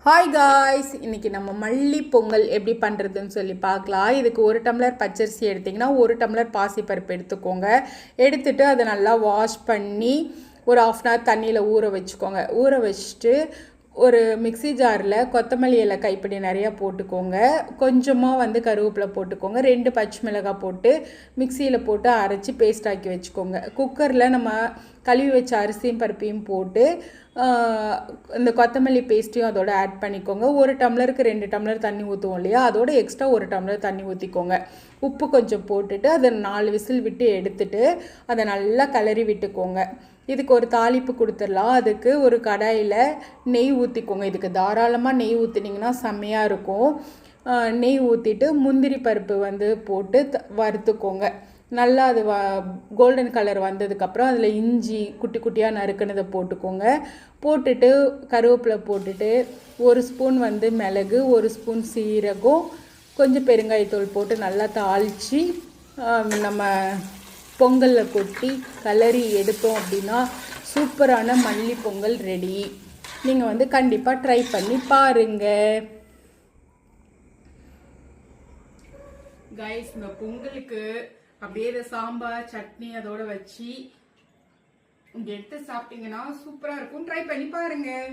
Hi guys, இன்றைக்கி நம்ம மல்லி பொங்கல் எப்படி பண்ணுறதுன்னு சொல்லி பார்க்கலாம். இதுக்கு 1 டம்ளர் பச்சரிசி எடுத்திங்கன்னா 1 டம்ளர் பாசிப்பருப்பு எடுத்துக்கோங்க. எடுத்துகிட்டு அதை நல்லா வாஷ் பண்ணி ஒரு 1/2 அன் ஹவர் தண்ணியில் ஊற வச்சுக்கோங்க. ஊற வச்சுட்டு ஒரு மிக்சி ஜாரில் கொத்தமல்லி இலை கைப்பிடி நிறையா போட்டுக்கோங்க. கொஞ்சமாக கருவேப்பிலை போட்டுக்கோங்க. 2 பச்சை மிளகாய் போட்டு மிக்சியில் போட்டு அரைச்சி பேஸ்ட் ஆக்கி வச்சுக்கோங்க. குக்கரில் நம்ம கழுவி வச்ச அரிசியும் பருப்பையும் போட்டு இந்த கொத்தமல்லி பேஸ்ட்டையும் அதோட ஆட் பண்ணிக்கோங்க. 1 டம்ளருக்கு 2 டம்ளர் தண்ணி ஊற்றுவோம் இல்லையா, அதோட எக்ஸ்ட்ரா 1 டம்ளர் தண்ணி ஊற்றிக்கோங்க. உப்பு கொஞ்சம் போட்டுட்டு அதை 4 விசில் விட்டு எடுத்துட்டு அதை நல்லா கிளறி விட்டுக்கோங்க. இதுக்கு ஒரு தாளிப்பு கொடுத்துடலாம். அதுக்கு ஒரு கடாயில் நெய் ஊற்றிக்கோங்க. இதுக்கு தாராளமாக நெய் ஊற்றினீங்கன்னா செம்மையாக இருக்கும். நெய் ஊற்றிட்டு முந்திரி பருப்பு போட்டு வறுத்துக்கோங்க. நல்லா அது கோல்டன் கலர் வந்ததுக்கப்புறம் அதில் இஞ்சி குட்டி குட்டியாக நறுக்குனதை போட்டுக்கோங்க. போட்டுட்டு கருவேப்பிலை போட்டுட்டு 1 ஸ்பூன் மிளகு, 1 ஸ்பூன் சீரகம், கொஞ்சம் பெருங்காயத்தூள் போட்டு நல்லா தாளித்து நம்ம பொங்கலில் கொட்டி கலரி எடுத்தோம் அப்படின்னா சூப்பரான மல்லி பொங்கல் ரெடி. நீங்கள் கண்டிப்பாக ட்ரை பண்ணி பாருங்கள். கைஸ், இந்த பொங்கலுக்கு அப்படியே சாம்பார் சட்னி அதோட வச்சு எடுத்து சாப்பிட்டீங்கன்னா சூப்பராக இருக்கும். ட்ரை பண்ணி பாருங்கள்.